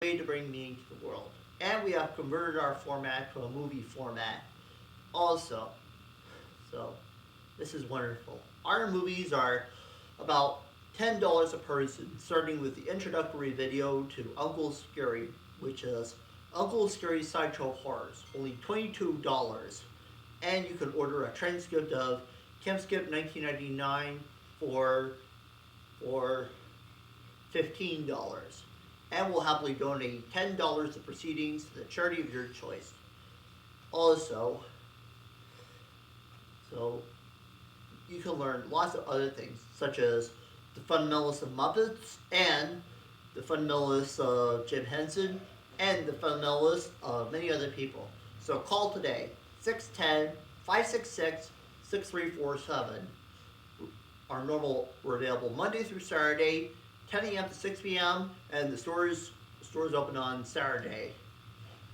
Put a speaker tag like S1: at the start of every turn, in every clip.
S1: way to bring meaning to the world. And we have converted our format to a movie format also. So this is wonderful. Our movies are about $10 a person, starting with the introductory video to Uncle Scary, which is Uncle Scary Sideshow Horrors, only $22. And you can order a transcript of Camp Skip 1999 for $15. And we'll happily donate $10 of proceedings to the charity of your choice. Also, so you can learn lots of other things, such as the fundamentals of Muppets and the fundamentals of Jim Henson and the fundamentals of many other people. So call today, 610-566-6347. We're available Monday through Saturday, 10 a.m. to 6 p.m. and the stores open on Saturday,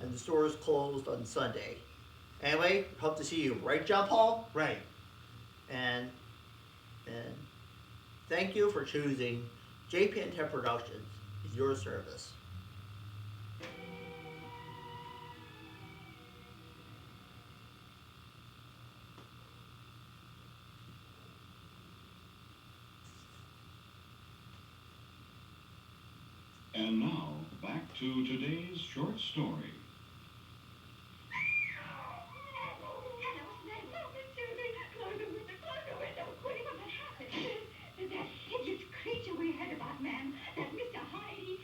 S1: and the store is closed on Sunday. Anyway, hope to see you. Right, John Paul?
S2: Right.
S1: And thank you for choosing JP&T Productions as your service.
S3: And now, back to today's short story.
S4: That hideous creature we heard about, man. That Mr. Hyde.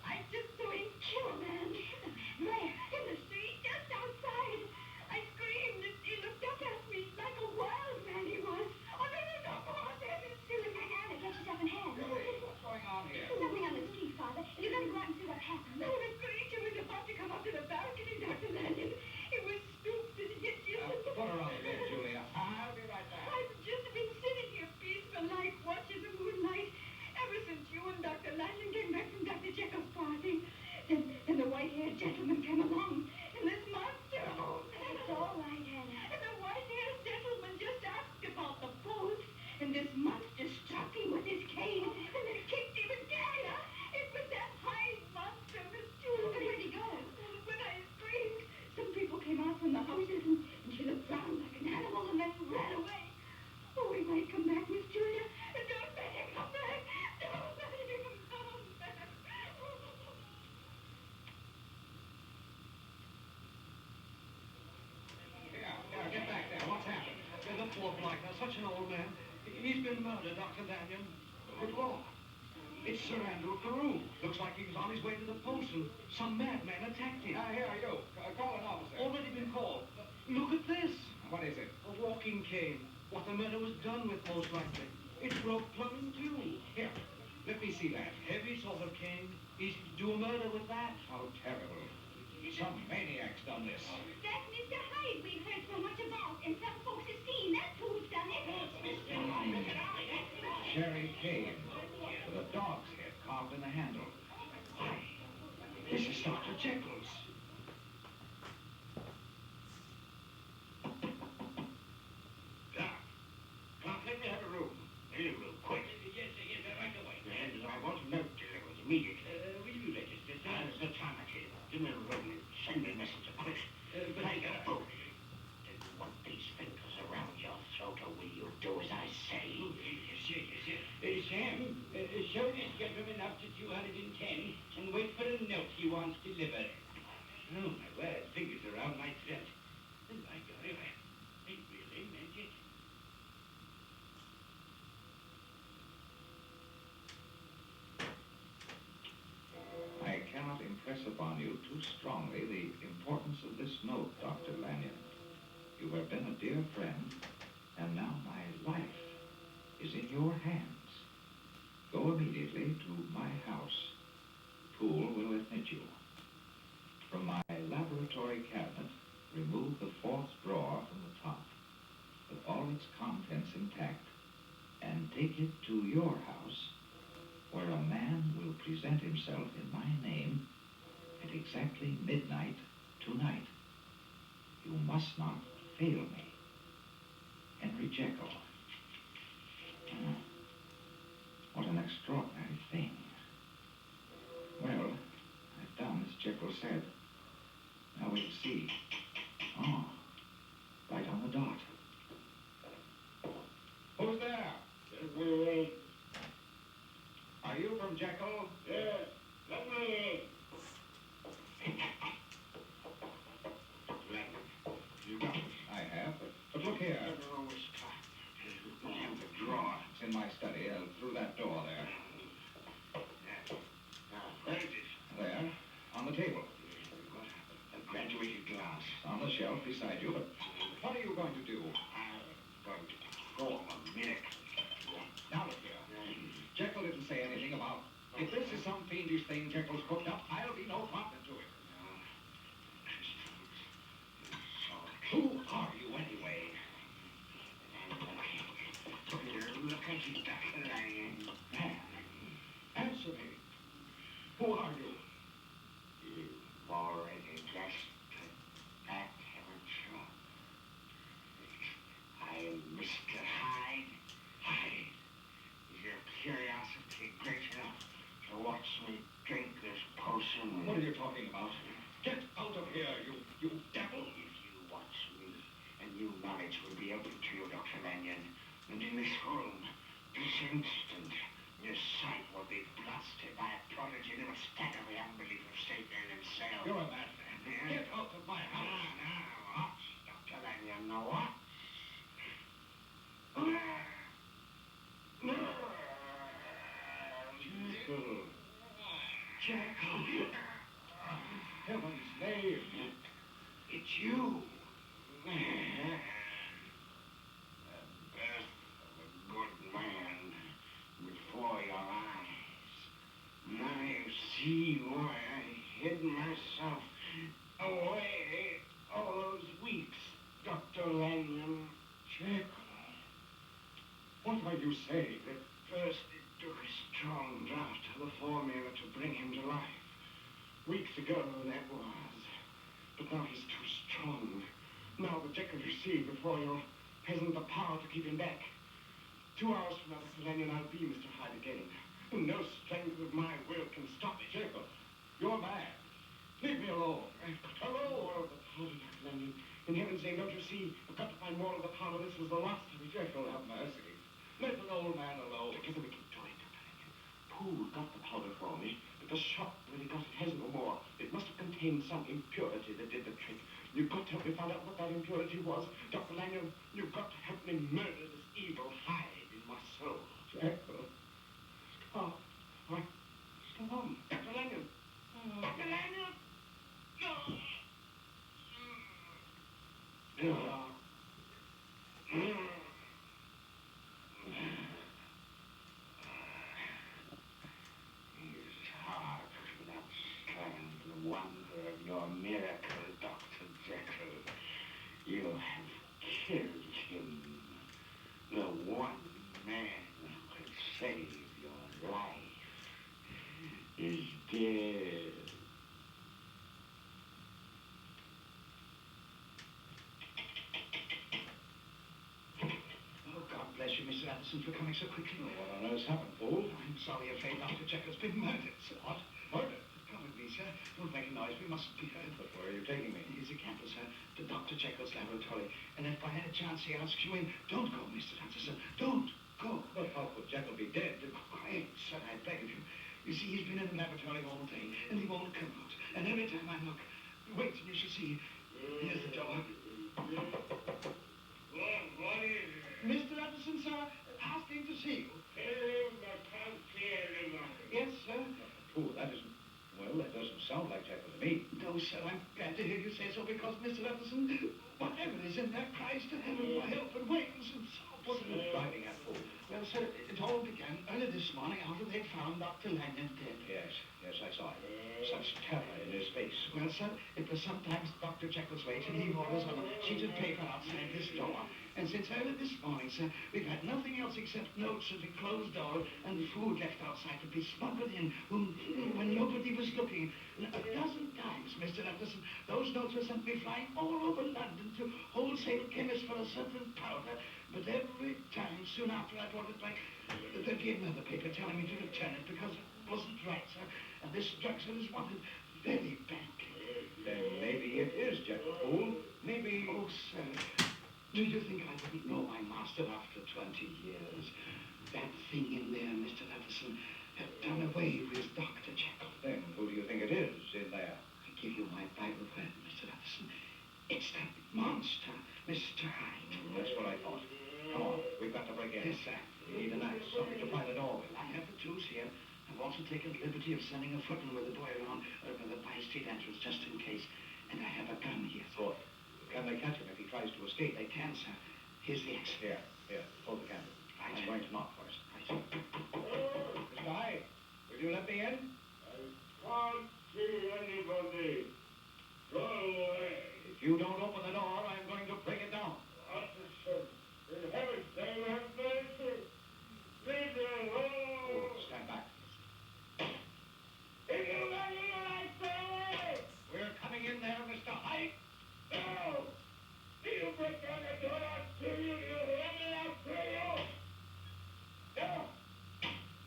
S4: I just saw him kill a man. There, in the street, just outside. I screamed and he looked up at me like a wild man he was. Oh, no, go on there, Miss Susan. Anna, get yourself in hand.
S5: Julie, what's going on here?
S4: Nothing on the street, Father. You're going to go out and see what happened. No, the creature was about to come up to the balcony, Dr. Lanyon. It was stooped and hit you.
S5: Put her on the bed, Julia. I'll be right back.
S4: I've just been sitting here peaceful like watching the moonlight ever since you and Dr. Lanyon came back from Dr. Jekyll's party. Then the white-haired gentleman came along, and this monster. Oh, it's all right, Hannah. And the white-haired gentleman just asked about the post, and this monster struck him with his cane, and then kicked him again. It was that Hyde monster, Miss Julie. Where'd he go? When I screamed, some people came out from the houses, and he looked round like an animal, and then ran away. Oh, he might come back, Miss Julia. Don't let him come back. Don't let him come back.
S5: Here, get back there. What's happened?
S2: The poor blighter, such an old man. He's been murdered, Dr. Lanyon.
S5: Good Lord. It's Sir Andrew Carew.
S2: Looks like he was on his way to the post and some madman attacked him.
S5: Here, you. Call an officer.
S2: Already been called. Look at this.
S5: What is it?
S2: A walking cane. What the murder was done with, most likely. It broke plumb in two.
S5: Here, let me see that.
S2: Heavy sort of cane. Easy to do a murder with that.
S5: How terrible. Some maniac's done this.
S4: That's Mr. Hyde we heard so much about, and some folks have seen. That's who's done it.
S5: Cherry cane with a dog's head carved in the handle. Why, this is Dr. Jekyll's.
S6: Clark, let me have a room. Any room, quick.
S5: Yes, right away.
S6: And I want to note Jekyll's immediately.
S5: Will you register, sir?
S6: Now's the time, I tell you. Give me a ring and send me a message, quick. Take a phone. Don't you want these fingers around your throat, or will you do as I say?
S5: Yes. Sam, show this gentleman up to 210 and wait for a note he wants delivered. Oh, my word, fingers around my throat. Oh, my God, they really meant it.
S3: I cannot impress upon you too strongly the importance of this note, Dr. Lanyon. You have been a dear friend, and now my life is in your hands. Go immediately to my house. Poole will admit you. From my laboratory cabinet, remove the fourth drawer from the top, with all its contents intact, and take it to your house, where a man will present himself in my name at exactly midnight tonight. You must not fail me. Henry Jekyll. What an extraordinary thing. Well, I've done Jekyll said. Now we'll see. Oh, right on the dot. Who's there? Are you from Jekyll?
S6: Yes, let me in.
S3: You got it. I have, but look here.
S6: No, Mr. I have the drawer.
S3: It's in my study, through that door there.
S6: Where is it?
S3: There, on the table.
S6: What? A graduated glass.
S3: On the shelf beside you, but what are you going to do?
S6: I'm going to perform a miracle.
S3: Now look here. Jekyll didn't say anything about... If this is some fiendish thing Jekyll's cooked up, I'll be no partner to it. Who are you anyway?
S6: Look at it, Dr. Lanyon.
S3: Man, answer me. Who are you?
S6: You've already guessed that, haven't you? I am Mr. Hyde. Hyde. Is your curiosity great enough to watch me drink this potion?
S3: What are you talking about? Get out of here, you devil!
S6: If you watch me, a new knowledge will be open to you, Dr. Lanyon. And in this room, this instant, your sight will be blasted by a prodigy that will stagger the unbelief of Satan himself.
S3: You're a madman. Get out of my house.
S6: Now, what, Dr. Lanyon, now what?
S3: Jekyll. Heaven's name.
S6: It's you. The birth of a good man before your eyes. Now you see why I hid myself away all those weeks, Dr. Lanyon.
S3: Jekyll. What are you saying?
S6: At first it took a strong draught of the formula to bring him to life. Weeks ago that was. But now he's too strong. Now the Jekyll you see before you hasn't the power to keep him back. 2 hours from now, Dr. Lanyon, I'll be Mr. Hyde again. And no strength of my will can stop it.
S3: Jekyll, you're mad. Leave me alone.
S6: Hello, the powder, Dr. Lanyon. In heaven's name, don't you see? I've got to find more of the powder. This was the last of it.
S3: Jekyll, have mercy. Let an old man alone.
S6: Together we can do it, Dr. Lanyon. Poole got the powder for me, but the shop where he got it has no more. It must have contained some impurity that did the trick. You've got to help me find out what that impurity was. Dr. Lanyon, you've got to help me murder this evil Hyde in my soul.
S3: Jekyll.
S6: Stop. What? Stop. Dr. Lanyon. Dr. Lanyon! No. It's hard to understand the wonder of your miracle, Dr. Jekyll. You have killed him. The one man who could save your life is dead.
S5: Oh, God bless you, Mr. Anderson, for coming so quickly.
S3: What on earth's happened, Fool?
S5: I'm sorry, afraid Dr. Jekyll's been murdered, sir.
S3: What? Murdered?
S5: Come with me, sir. Don't make a noise. We mustn't be heard.
S3: But where are you taking me?
S5: Here's a candle, sir, to Dr. Jekyll's laboratory. And if by any chance he asks you in, don't go, Mr. Anderson. Don't go.
S3: But how could Jekyll be dead?
S5: Quiet, sir, I beg of you. You see, he's been in the laboratory all day, and he won't come out. And every time I look, wait and you shall see. Here's the door.
S6: What is it?
S5: Mr. Anderson, sir, asking to see you.
S6: Tell him I can't see anybody.
S5: Yes, sir.
S3: Fool, that isn't... Well, that doesn't sound like Jekyll to me.
S5: No, sir, I'm glad to hear you say so, because Mr. Anderson, whatever is in there cries to heaven for help and wails and sobs.
S3: What are you driving at, Fool?
S5: Well, sir, it all began early this morning after they'd found Dr. Lanyon dead.
S3: Yes, I saw it. Such terror in his face.
S5: Well, sir, it was sometimes Dr. Jekyll's way to leave orders on a sheet of paper outside this door. And since early this morning, sir, we've had nothing else except notes at the closed door and food left outside to be smuggled in when nobody was looking. And a dozen times, Mr. Anderson, those notes were sent me flying all over London to wholesale chemists for a certain powder. But every time, soon after I brought it back, there'd be another paper telling me to return it because it wasn't right, sir. And this drug, sir, is wanted very badly.
S6: Do you think I wouldn't know my master after 20 years? That thing in there, Mr. Leveson, had done away with Dr. Jekyll.
S3: Then who do you think it is in there?
S6: I give you my Bible word, Mr. Leveson. It's that monster, Mr. Hyde.
S3: That's what I thought. Come on, we've got to break in.
S6: Yes, sir.
S3: We need an axe, something to pry the door with.
S6: I have the tools here. I've also taken the liberty of sending a footman with a boy around over the by-street entrance just in case. And I have a gun here.
S3: Good. Can they catch him if he tries to escape?
S6: They can, sir. Here's the axe.
S3: Here, hold the candle.
S6: Right.
S3: I'm going to knock first.
S6: Right.
S3: Mr. Hyde, will you let me in?
S6: Can't see anybody. Go away.
S3: If you don't open the door, I'm going to break it down.
S6: Officer, in heaven's name, have mercy. Leave me alone.
S3: Stand back.
S6: If you let me in, I say!
S3: We're coming in there, Mr. Hyde.
S6: No! If you break down the door, I'll kill you. You hear me? I'll kill you. No!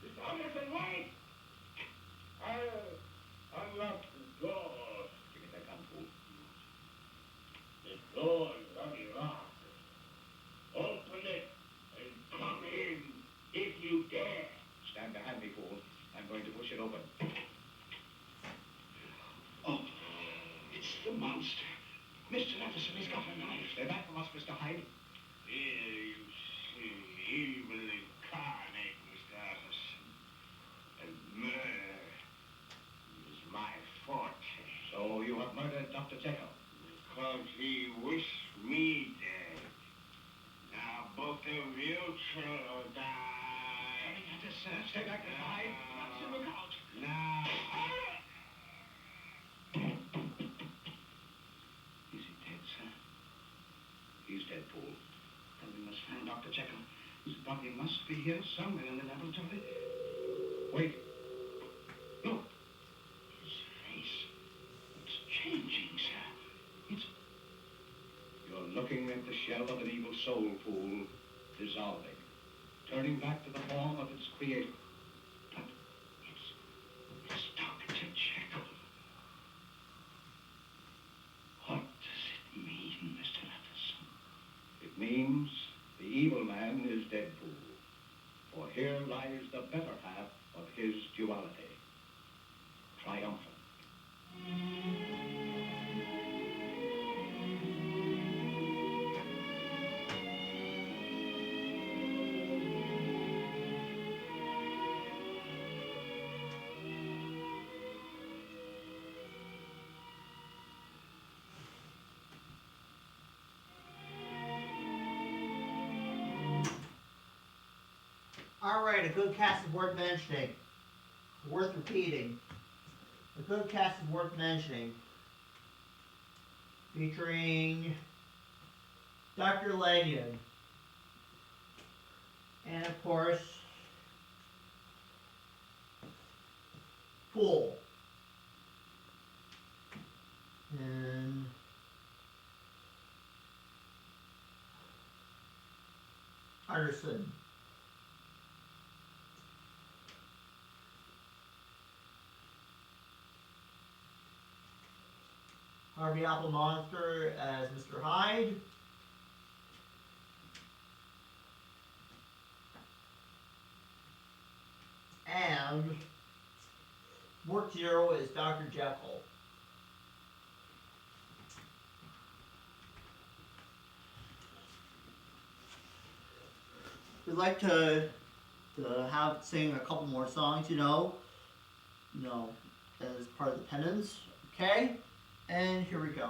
S6: It's Anderson, wait! I unlocked the door.
S3: Give me that gun, fool.
S6: The door's unlocked. Open it and come in if you dare.
S3: Stand behind me, fool. I'm going to push it open.
S6: Oh, it's the monster. Mr. Leveson, he's got a knife.
S3: Stay back from us, Mr. Hyde.
S6: Here you see evil incarnate, Mr. Anderson. And murder is my forte.
S3: So you have murdered Dr. Jekyll.
S6: Because he wished me dead. Now both of you shall die.
S3: Coming at us, sir. Stay back, Mr. Hyde.
S6: Watch look out.
S3: Now.
S6: Is he dead, sir?
S3: He's dead, fool.
S6: Then we must find Dr. Jekyll. His body must be here somewhere in the laboratory.
S3: Wait.
S6: Look. His face. It's changing, sir. It's...
S3: You're looking at the shell of an evil soul, fool, dissolving, turning back to the form of its creator.
S6: But it's Dr. Jekyll. What does it mean, Mr. Leveson?
S3: It means the evil man is dead, fool. For here lies the better half of his duality, triumphant.
S1: Alright, a good cast is worth mentioning. Worth repeating. A good cast is worth mentioning. Featuring Dr. Lanyon. And of course, Poole. And Anderson. Harvey Apple Monster as Mr. Hyde. And Work Zero is Dr. Jekyll. We'd like to have sing a couple more songs, you know, as part of the penance, okay? And here we go.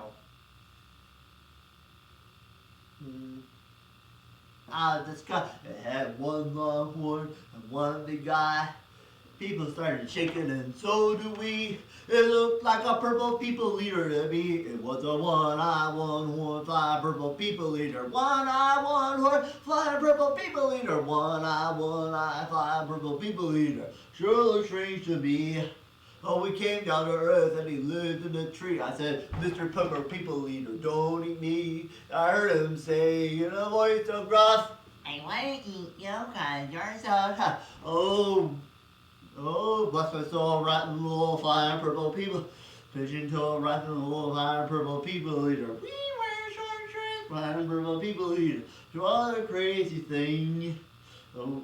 S1: This guy had one long horn and one big eye. People started shaking and so do we. It looked like a purple people eater to me. It was a one-eye, one-horn, fly purple people eater. One-eye, one-horn, fly purple people eater. One-eye, fly purple people eater. Sure looks strange to me. Oh, we came down to earth and he lived in a tree. I said, Mr. Pepper People Eater, don't eat me. I heard him say in a voice so gruff, I want to eat you because you're so tough. Oh, bless my soul, rotten little fire purple people. Pigeon toe, rotten little fire purple people eater. We wear short shirts Flying purple people eater. What a crazy thing. Oh.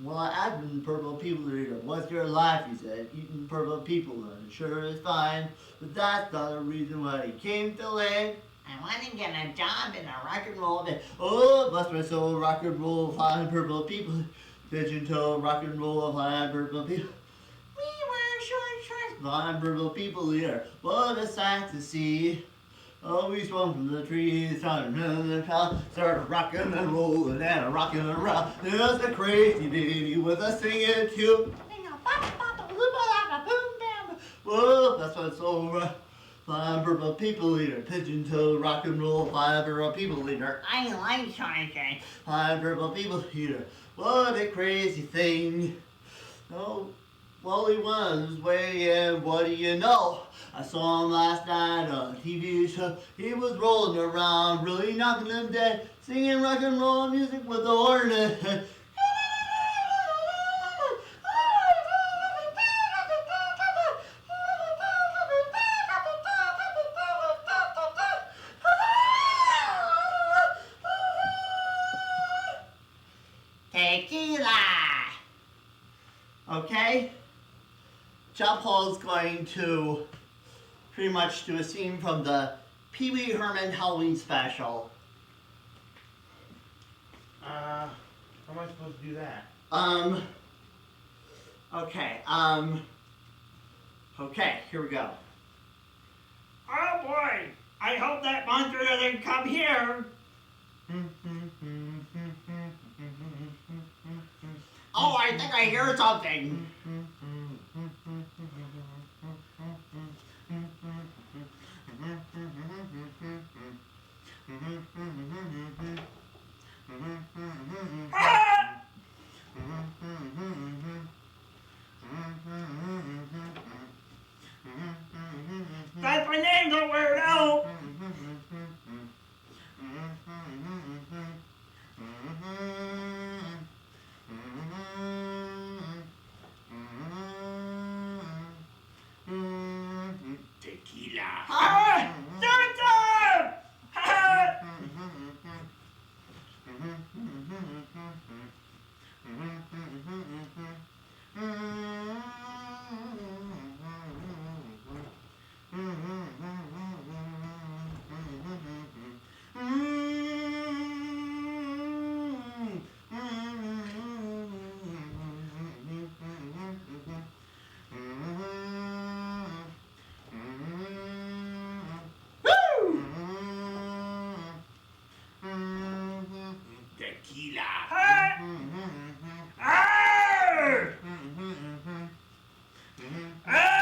S1: Well, I've been purple people eater. What's your life, he said. Eating purple people, and sure is fine. But that's not the reason why he came to land. I want to get a job in a rock and roll band. Oh, bless my soul, rock and roll, flying purple people. Pigeon toe, rock and roll, flying purple people. We wear short shorts, flying purple people here. What a sight to see. Oh, we swung from the trees, started rocking and rolling and rocking around. There's a crazy baby with a singing tune. Whoa, that's what's so flying purple people leader, pigeon toe, rock and roll, flying purple people leader. I like Sonic, flying purple people leader. What a crazy thing. Oh, well, he was way, what do you know? I saw him last night on a TV show. He was rolling around, really knocking them dead, singing rock and roll music with the hornet. Tequila! Okay? John Paul's going to pretty much do a scene from the Pee Wee Herman Halloween special.
S7: How am I supposed to do that?
S1: Okay, here we go.
S5: Oh boy! I hope that monster doesn't come here!
S1: Oh, I think I hear something.
S5: That's my name, don't wear it out!
S7: Tequila.
S5: Ah! Santa! Ah!
S7: Tequila.
S5: Ah! Ah! Ah!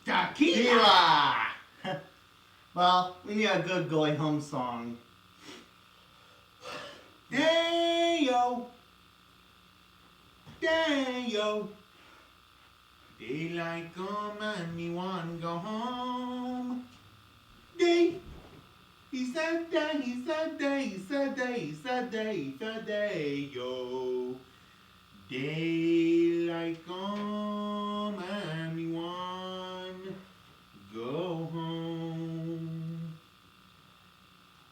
S1: Tequila! Well, we need a good going home song.
S7: Day-o. Day-o. Daylight come and me want go home. Day. He said day, he said day, he said day, he said day, he said day, yo. Daylight come and me want go home.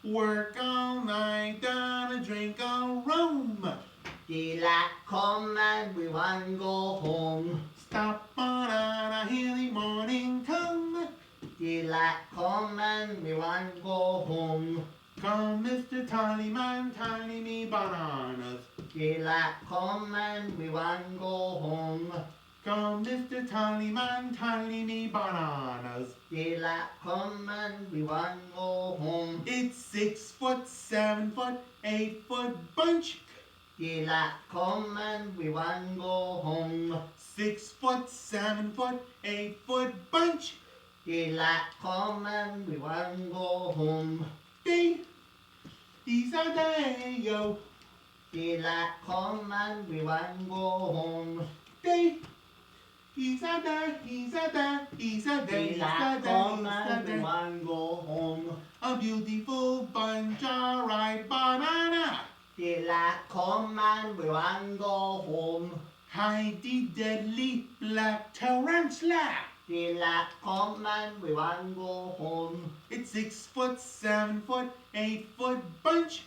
S7: Work all night and a drink of rum.
S1: Daylight come and we want to go home.
S7: Stop on a hilly morning come.
S1: Daylight come and we want to go home.
S7: Come, Mr. Tallyman, tally me bananas.
S1: Daylight come and we want to go home.
S7: Come, Mr. Tallyman, tally me bananas.
S1: Daylight come and we want to go home.
S7: It's 6 foot, 7 foot, 8 foot bunch.
S1: Daylight come and we want to go home.
S7: 6 foot, 7 foot, 8 foot bunch.
S1: Daylight come and we want to go home.
S7: Day, he's a day, yo.
S1: Daylight come and we want go home.
S7: Day. He's a day, he's a day, he's a day, he's a
S1: Daylight
S7: day,
S1: come
S7: he's a
S1: and we
S7: day.
S1: want go home.
S7: A beautiful bunch of ripe banana.
S1: Daylight come and we want go home.
S7: Hide the deadly black tarantula.
S1: Daylight come and we want go home.
S7: It's 6 foot, 7 foot, 8 foot bunch.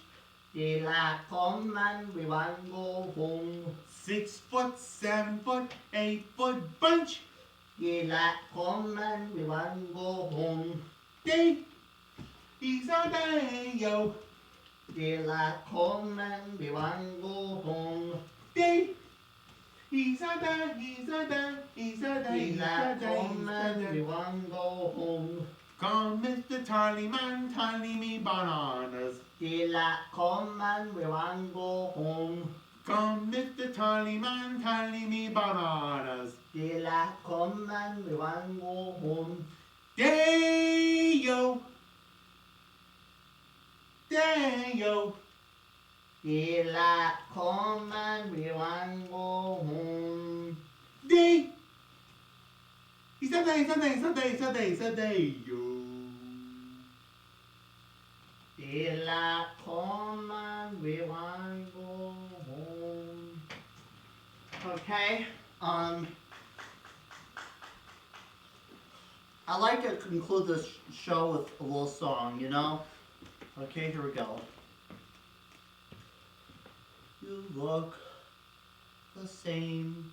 S1: Daylight come and we want go home.
S7: 6 foot, 7 foot, 8 foot bunch.
S1: Daylight come and we want go home.
S7: Day. He's a day, yo.
S1: Daylight come and we want go home.
S7: Day. He's a day, he's a day, he's a day, he's a
S1: Daylight
S7: day,
S1: come
S7: he's a
S1: and we
S7: day.
S1: want go home.
S7: Come, Mr. Tally Man, tally me bananas.
S1: Daylight come and we want go home.
S7: Come, Mr. Tally Man, tally me bananas.
S1: Daylight come and we want go home.
S7: Day-yo. Day-yo.
S1: Daylight come and we want go home.
S7: Day. He's a day, he's a day, he's a day, he's a day, he's a day, yo.
S1: Daylight come and we want go home. Okay, I like to conclude this show with a little song, you know? Okay, here we go. You look the same,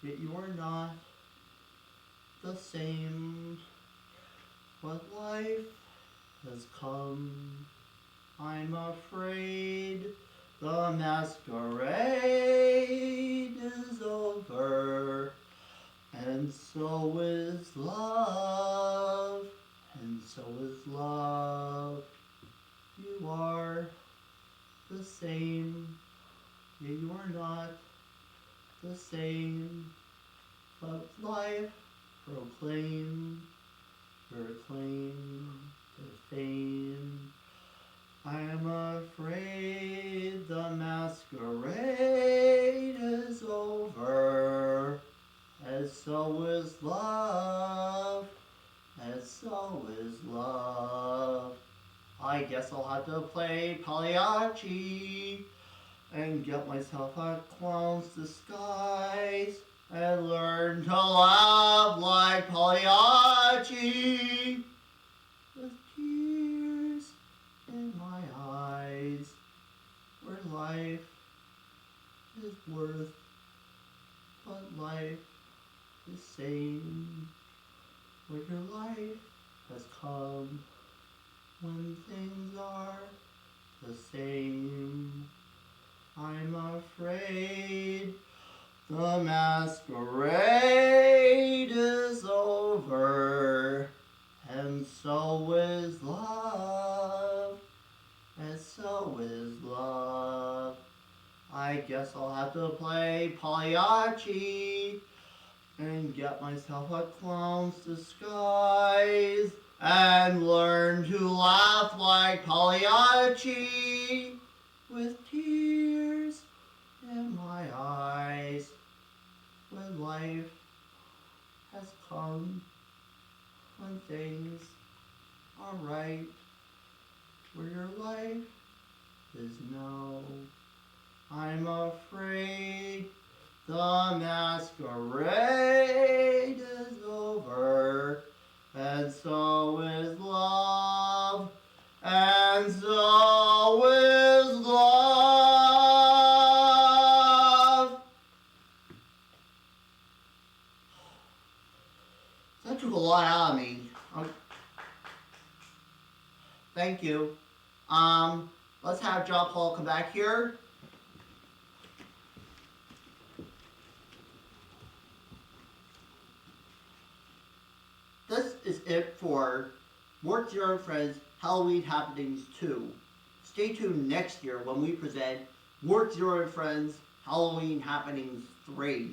S1: yet you are not the same. But life has come, I'm afraid the masquerade is over, and so is love, and so is love. You are the same, yet you are not the same, but life proclaim her claim to fame. I am afraid the masquerade is over, and so is love, and so is love. I guess I'll have to play Pagliacci and get myself a clown's disguise and learn to laugh like Pagliacci with tears in my eyes, where life is worth but life is same, where your life has come when things are the same. I'm afraid the masquerade is over, and so is love, and so is love. I guess I'll have to play Pagliacci and get myself a clown's disguise and learn to laugh like Pagliacci with tears in my eyes when life has come, when things are right, where your life is no. I'm afraid the masquerade is over, and so is love, and so is love. That took a lot out of me. Thank you. Let's have John Paul come back here. This is it for Mort Zero and Friends Halloween Happenings 2. Stay tuned next year when we present Mort Zero and Friends Halloween Happenings 3.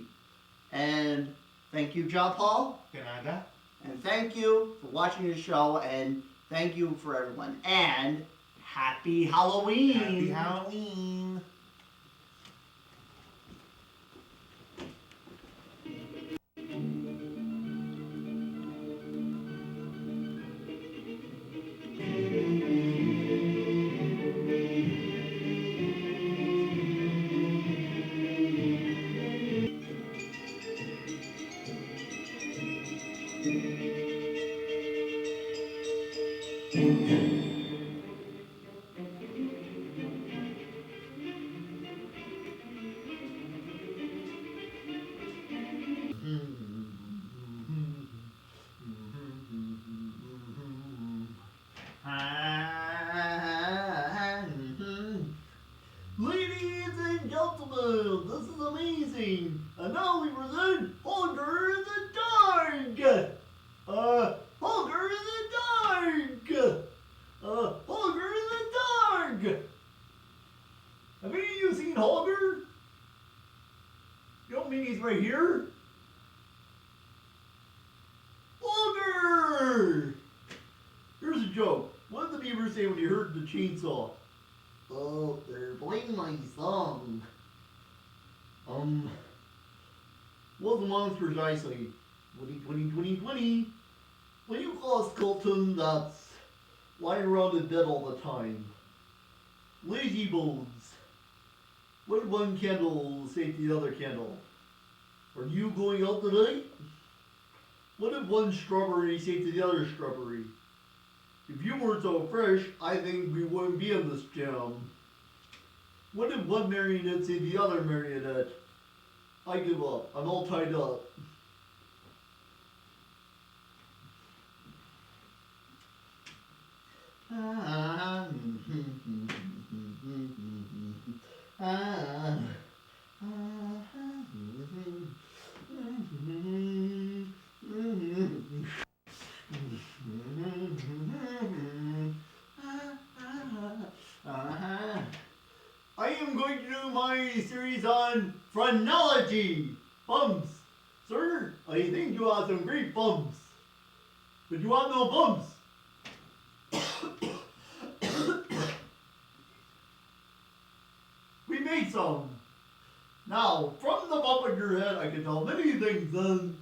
S1: And thank you, John Paul.
S7: Canada.
S1: And thank you for watching the show, and thank you for everyone. And happy Halloween!
S7: Happy Halloween.
S1: this is amazing. And now we present Holger in the Dark. Holger in the Dark. Holger in the Dark. Have any of you seen Holger? You don't mean he's right here? Holger! Here's a joke. What did the beaver say when he heard the chainsaw? Oh, they're playing my song. What's the monster's eyesight? 20. What do you call a skeleton that's lying around in bed all the time? Lazy bones. What did one candle say to the other candle? Are you going out tonight? What did one strawberry say to the other strawberry? If you weren't so fresh, I think we wouldn't be in this jam. What did one marionette say to the other marionette? I give up. I'm all tied up. I am going to do my series on phrenology. Bumps. Sir, I think you have some great bumps. But you want no bumps? We made some. Now, from the bump on your head, I can tell many things then.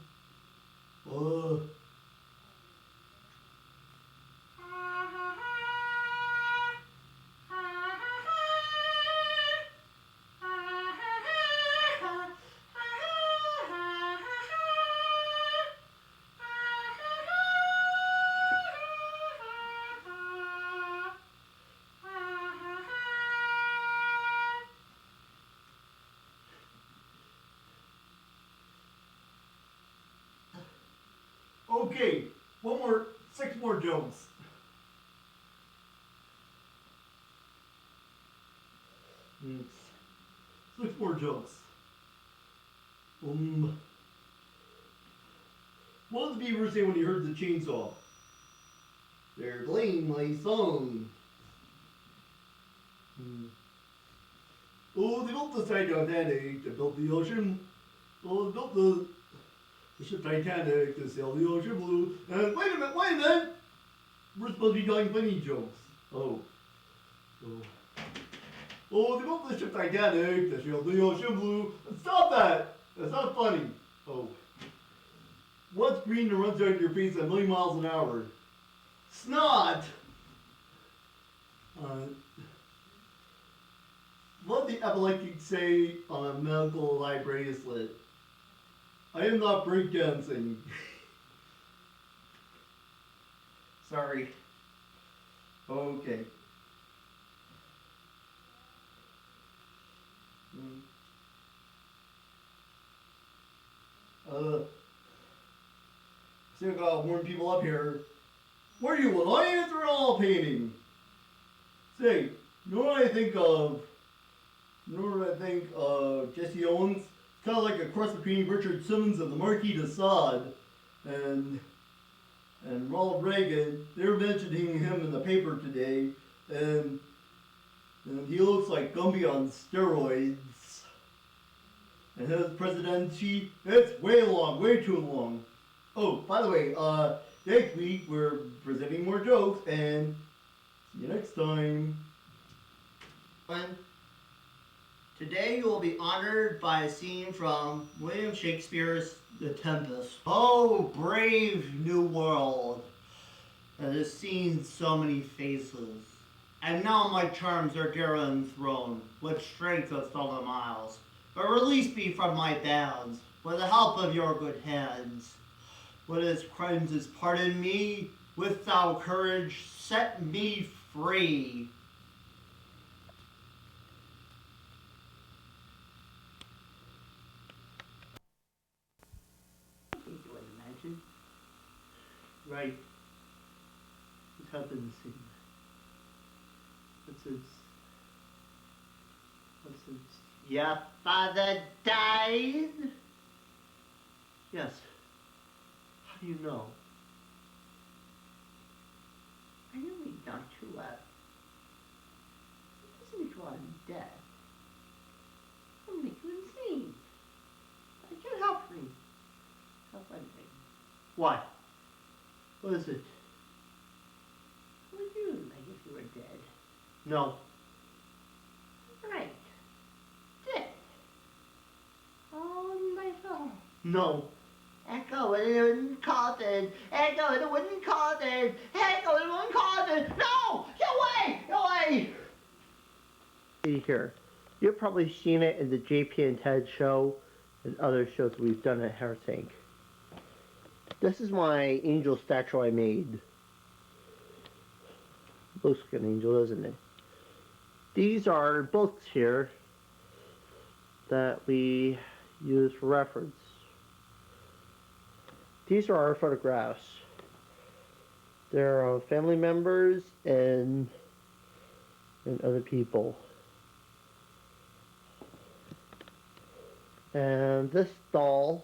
S1: Okay, 6 more jokes. Six more jokes. What did the beaver say when he heard the chainsaw? They're playing my song. Oh, they built the Titanic to build the ocean. Oh, they built the ship Titanic to sail the ocean blue. And wait a minute! We're supposed to be telling funny jokes. Oh, they built the ship Titanic to sail the ocean blue. Stop that! That's not funny. Oh. What's green that runs out of your face at 1,000,000 miles an hour? Snot! What did the epileptic say on a medical eye bracelet? I am not breakdancing. Sorry. Okay. So I gotta warn people up here. What are you, Alliance or all painting? Say, you know what I think of? Jesse Owens? Kind of like a cross between Richard Simmons and the Marquis de Sade and Ronald Reagan. They were mentioning him in the paper today, and he looks like Gumby on steroids. And his presidency, it's way long, way too long. Oh, by the way, next week we're presenting more jokes, and see you next time. Today you will be honored by a scene from William Shakespeare's The Tempest. Oh, brave new world that has seen so many faces. And now my charms are dear enthroned, with strength of fellow miles. But release me from my bands, with the help of your good hands. What his crimes is pardon me, with thou courage set me free. Right. It happens in what's his Your father died? Yes. How do you know? I know he's not too well. It doesn't go on death. It'll make you insane. I can't help me. Help anything. What? What is it? What would you like if you were dead? No. Right. Dead. All night long. No. Echo in a wooden coffin. Echo in a wooden coffin. Echo in a wooden coffin. No! Get away! Get away! See here. You've probably seen it in the JP and Ted show and other shows we've done at Hair Tank. This is my angel statue I made. Looks like an angel, doesn't it? These are books here that we use for reference. These are our photographs. They're of family members and other people. And this doll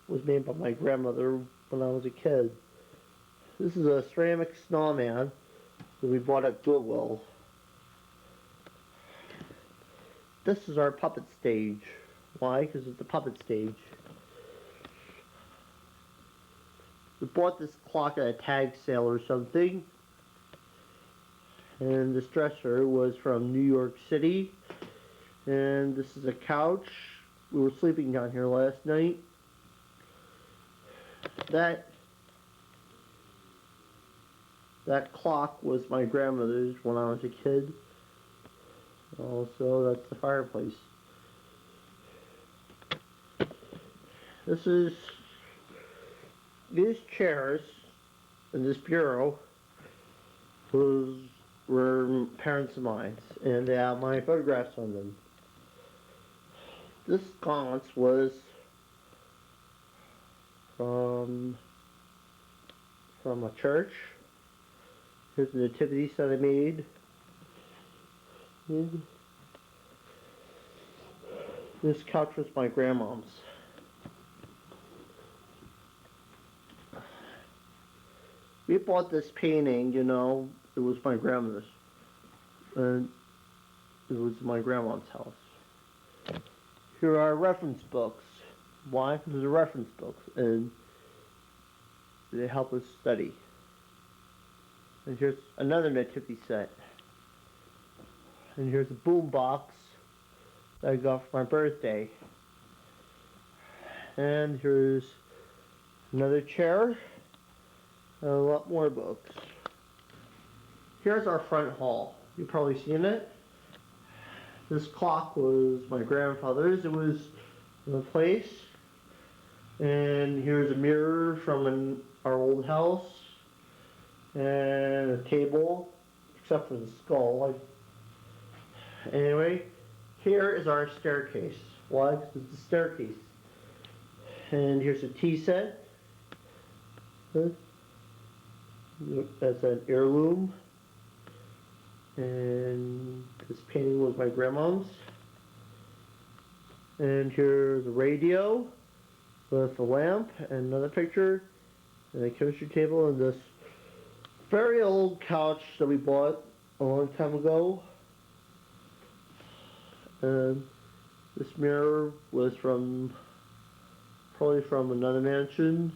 S1: was made by my grandmother when I was a kid. This is a ceramic snowman that we bought at Goodwill. This is our puppet stage. Why? Because it's a puppet stage. We bought this clock at a tag sale or something. And this dresser was from New York City. And this is a couch. We were sleeping down here last night. That clock was my grandmother's when I was a kid. Also, that's the fireplace. These chairs and this bureau were parents of mine, and they have my photographs on them. This sconce was from a church. Here's the nativity set I made. This couch was my grandmom's. We bought this painting, you know, it was my grandmother's. And it was my grandma's house. Here are reference books. Why? Because they're reference books, and they help us study. And here's another nativity set. And here's a boom box that I got for my birthday. And here's another chair and a lot more books. Here's our front hall. You've probably seen it. This clock was my grandfather's. It was in a place. And here's a mirror from our old house. And a table, except for the skull. Anyway, here is our staircase. Why? Because it's a staircase. And here's a tea set. That's an heirloom. And this painting was my grandma's. And here's a radio with a lamp and another picture and a chemistry table and this very old couch that we bought a long time ago. And this mirror was probably from another mansion.